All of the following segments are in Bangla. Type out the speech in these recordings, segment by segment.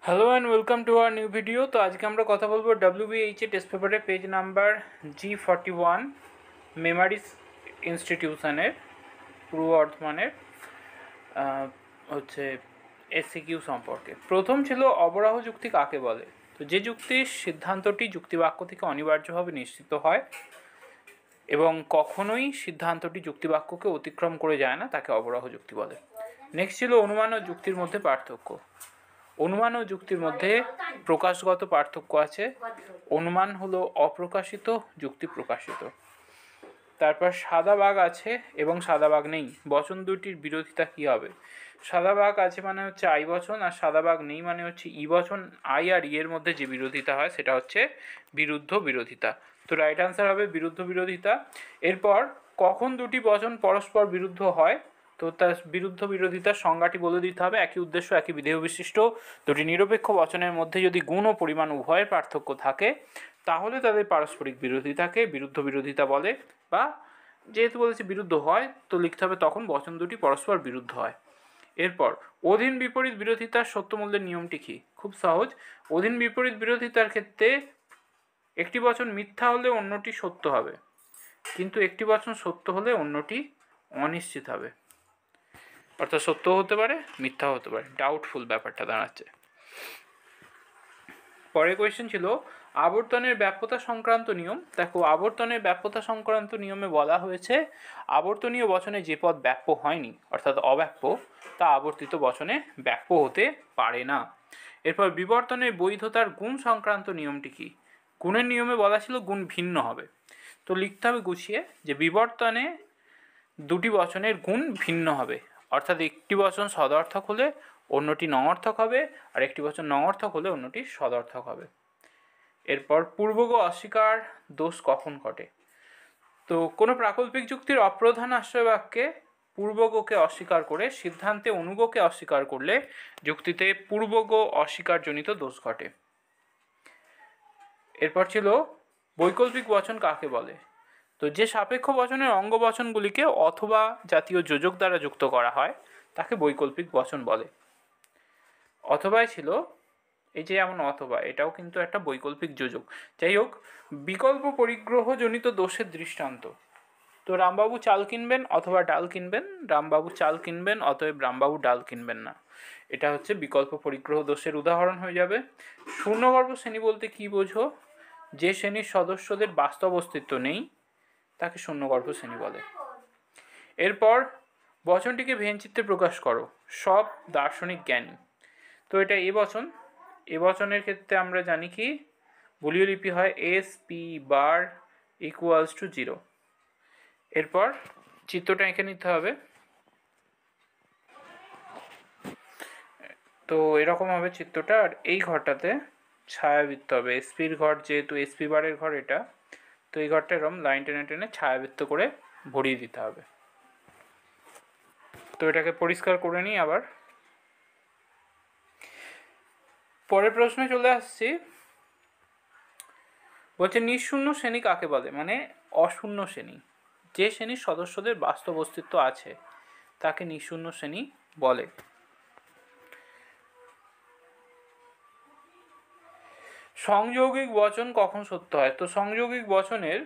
Hello and welcome to our new video. তো আজকে আমরা কথা বলবো WBH টেস্ট পেপারে পেজ নাম্বার G41 মেমারিস ইনস্টিটিউশনের পূর্ব বর্ধমানের হচ্ছে SCQ সম্পর্কে। প্রথম ছিল অবরাহ যুক্তি কাকে বলে। তো যে যুক্তির সিদ্ধান্তটি যুক্তিবাক্য থেকে অনিবার্যভাবে নিশ্চিত হয় এবং কখনোই সিদ্ধান্তটি যুক্তিবাক্যকে অতিক্রম করে যায় না তাকে অবরাহ যুক্তি বলে। নেক্সট ছিল অনুমান ও যুক্তির মধ্যে পার্থক্য। অনুমান ও যুক্তির মধ্যে প্রকাশগত পার্থক্য আছে। অনুমান হলো অপ্রকাশিত, যুক্তি প্রকাশিত। তারপর সাদা বাঘ আছে এবং সাদা বাঘ নেই, বচন দুটির বিরোধিতা কী হবে। সাদা বাঘ আছে মানে হচ্ছে আই বচন, আর সাদা বাঘ নেই মানে হচ্ছে ই বচন। আই আর ই এর মধ্যে যে বিরোধিতা হয় সেটা হচ্ছে বিরুদ্ধ বিরোধিতা। তো রাইট আনসার হবে বিরুদ্ধ বিরোধিতা। এরপর কখন দুটি বচন পরস্পর বিরুদ্ধ হয়, তো তার বিরুদ্ধ বিরোধিতার সংজ্ঞাটি বলে দিতে হবে। একই উদ্দেশ্য একই বিধেয় বিশিষ্ট দুটি নিরপেক্ষ বচনের মধ্যে যদি গুণ ও পরিমাণ উভয়ের পার্থক্য থাকে তাহলে তাদের পারস্পরিক বিরোধিতাকে বিরুদ্ধ বিরোধিতা বলে, বা যেহেতু বলেছে বিরুদ্ধ হয় তো লিখতে হবে তখন বচন দুটি পরস্পর বিরুদ্ধ হয়। এরপর অধীন বিপরীত বিরোধিতার সত্যমূল্যের নিয়মটি কী? খুব সহজ। অধীন বিপরীত বিরোধিতার ক্ষেত্রে একটি বচন মিথ্যা হলে অন্যটি সত্য হবে, কিন্তু একটি বচন সত্য হলে অন্যটি অনিশ্চিত হবে। অর্থাৎ সত্য হতে পারে মিথ্যা হতে পারে, ডাউটফুল ব্যাপারটা দাঁড়াচ্ছে। পরের কোয়েশ্চেন ছিল আবর্তনের ব্যাপ্যতা সংক্রান্ত নিয়ম। দেখো, আবর্তনের ব্যাপ্যতা সংক্রান্ত নিয়মে বলা হয়েছে আবর্তনীয় বচনে যে পদ ব্যাপ্য হয়নি অর্থাৎ অব্যাপ্য তা আবর্তিত বচনে ব্যাপ্য হতে পারে না। এরপর বিবর্তনের বৈধতার গুণ সংক্রান্ত নিয়মটি কী? গুণের নিয়মে বলা ছিল গুণ ভিন্ন হবে, তো লিখতে হবে গুছিয়ে যে বিবর্তনে দুটি বচনের গুণ ভিন্ন হবে, অর্থাৎ একটি বচন সদর্থক হলে অন্যটি নঅর্থক হবে, আর একটি বচন নঅর্থক হলে অন্যটি সদর্থক হবে। এরপর পূর্বগ অস্বীকার দোষ কখন ঘটে? তো কোনো প্রাকল্পিক যুক্তির অপ্রধান আশ্রয় বাক্যে পূর্বগকে অস্বীকার করে সিদ্ধান্তে অনুগকে অস্বীকার করলে যুক্তিতে পূর্বগ অস্বীকারজনিত দোষ ঘটে। এরপর ছিল বৈকল্পিক বচন কাকে বলে। তো যে সাপেক্ষ বচনের অঙ্গ বচনগুলিকে অথবা জাতীয় যোজক দ্বারা যুক্ত করা হয় তাকে বৈকল্পিক বচন বলে। অথবাই ছিল এই যে যেমন অথবা, এটাও কিন্তু একটা বৈকল্পিক যোজক। যাই হোক, বিকল্প পরিগ্রহজনিত দোষের দৃষ্টান্ত। তো রামবাবু চাল কিনবেন অথবা ডাল কিনবেন, রামবাবু চাল কিনবেন অতএব রামবাবু ডাল কিনবেন না, এটা হচ্ছে বিকল্প পরিগ্রহ দোষের উদাহরণ হয়ে যাবে। শূন্যগর্ভ শ্রেণী বলতে কী বোঝো? যে শ্রেণীর সদস্যদের বাস্তব অস্তিত্ব নেই তাকে শূন্যগর্ভ শ্রেণী বলে। এরপর বচনটিকে ভেনচিত্রে প্রকাশ করো, সব দার্শনিক জ্ঞানী। তো এটা এ বচন। এ বচনের ক্ষেত্রে আমরা জানি কি বলীয় লিপি হয় SP বার ইকুয়ালস টু 0। এরপর চিত্রটা এঁকে নিতে হবে। তো এরকম হবে চিত্রটা, আর এই ঘরটাতে ছায়াবৃত্ত হবে। এসপির ঘর, যেহেতু SP বারের ঘর এটা, তো এই ঘরটা এরকম লাইন টেনে টেনে ছায়াবৃত্ত করে ভরিয়ে দিতে হবে। তো এটাকে পরিষ্কার করে নিই আবার। পরের প্রশ্নে চলে আসছি। বলছে নিঃশূন্য শ্রেণী কাকে বলে, মানে অশূন্য শ্রেণী। যে শ্রেণীর সদস্যদের বাস্তব অস্তিত্ব আছে তাকে নিঃশূন্য শ্রেণী বলে। সংযৌগিক বচন কখন সত্য হয়? তো সংযৌগিক বচনের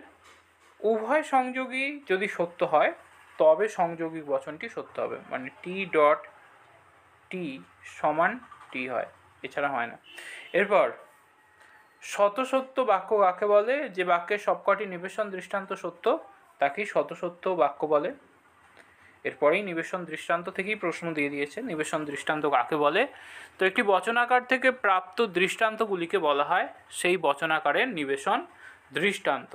উভয় সংযোগী যদি সত্য হয় তবে সংযৌগিক বচনটি সত্য হবে, মানে T.T সমান T হয়, এছাড়া হয় না। এরপর শতসত্য বাক্য কাকে বলে? যে বাক্যের সবকটি নিবেশন দৃষ্টান্ত সত্য তাকেই শতসত্য বাক্য বলে। এরপরেই নিবেশন দৃষ্টান্ত থেকেই প্রশ্ন দিয়ে দিয়েছে নিবেশন দৃষ্টান্ত কাকে বলে। তো একটি বচনাকার থেকে প্রাপ্ত দৃষ্টান্তগুলিকে বলা হয় সেই বচনাকারের নিবেশন দৃষ্টান্ত।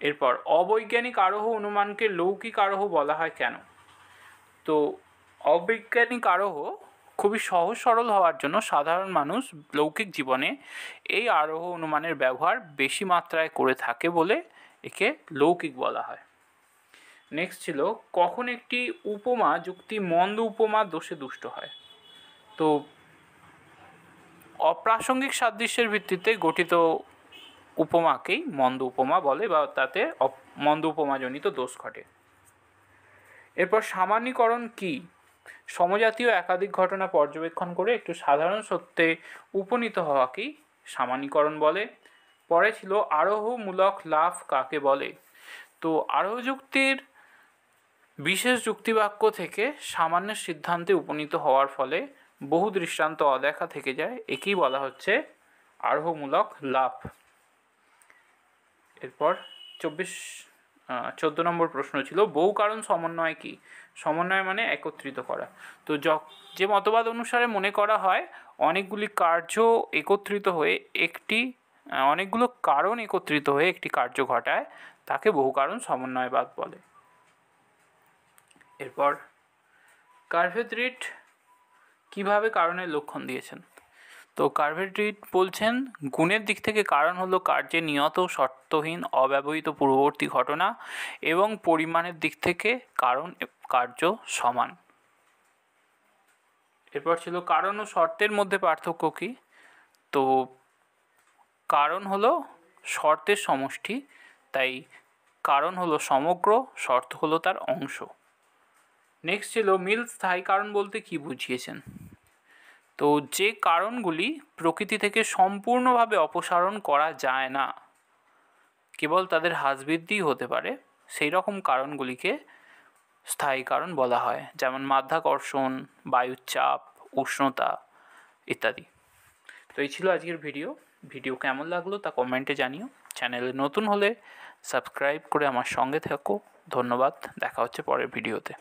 এরপর অবৈজ্ঞানিক আরোহ অনুমানকে লৌকিক আরোহ বলা হয় কেন? তো অবৈজ্ঞানিক আরোহ খুবই সহজ সরল হওয়ার জন্য সাধারণ মানুষ লৌকিক জীবনে এই আরোহ অনুমানের ব্যবহার বেশি মাত্রায় করে থাকে বলে একে লৌকিক বলা হয়। নেক্সট ছিল কখন একটি উপমা যুক্তি মন্দ উপমা দোষে দুষ্ট হয়। তো অপ্রাসঙ্গিক সাদৃশ্যের ভিত্তিতে গঠিত উপমাকেই মন্দ উপমা বলে, বা তাতে মন্দ উপমাজনিত দোষ ঘটে। এরপর সামান্যীকরণ কি? সমজাতীয় একাধিক ঘটনা পর্যবেক্ষণ করে একটু সাধারণ সত্যে উপনীত হওয়াকেই সামান্যীকরণ বলে। পরে ছিল আরোহমূলক লাভ কাকে বলে। তো আরোহ যুক্তির বিশেষ যুক্তিবাক্য থেকে সামান্য সিদ্ধান্তে উপনীত হওয়ার ফলে বহু দৃষ্টান্ত অদেখা থেকে যায়, একেই বলা হচ্ছে আরোহমূলক লাভ। এরপর 14 নম্বর প্রশ্ন ছিল বহু কারণ সমন্বয় কি। সমন্বয় মানে একত্রিত করা। তো যে মতবাদ অনুসারে মনে করা হয় অনেকগুলি কার্য একত্রিত হয়ে অনেকগুলো কারণ একত্রিত হয়ে একটি কার্য ঘটায়, তাকে বহু কারণ সমন্বয়বাদ বলে। এরপর কার্ভেট রিড কীভাবে কারণের লক্ষণ দিয়েছেন। তো কার্ভেট রিড বলছেন গুণের দিক থেকে কারণ হলো কার্যের নিয়ত শর্তহীন অব্যবহৃত পূর্ববর্তী ঘটনা, এবং পরিমাণের দিক থেকে কারণ কার্য সমান। এরপর ছিল কারণ ও শর্তের মধ্যে পার্থক্য কী। তো কারণ হলো শর্তের সমষ্টি, তাই কারণ হলো সমগ্র, শর্ত হলো তার অংশ। নেক্সট ছিল মিল স্থায়ী কারণ বলতে কি বুঝিয়েছেন। তো যে কারণগুলি প্রকৃতি থেকে সম্পূর্ণভাবে অপসারণ করা যায় না, কেবল তাদের হ্রাসবৃদ্ধি হতে পারে, সেই রকম কারণগুলিকে স্থায়ী কারণ বলা হয়, যেমন মাধ্যাকর্ষণ, বায়ুর চাপ, উষ্ণতা ইত্যাদি। তো এই ছিল আজকের ভিডিও কেমন লাগলো তা কমেন্টে জানিও। চ্যানেলে নতুন হলে সাবস্ক্রাইব করে আমার সঙ্গে থাকো। ধন্যবাদ, দেখা হচ্ছে পরের ভিডিওতে।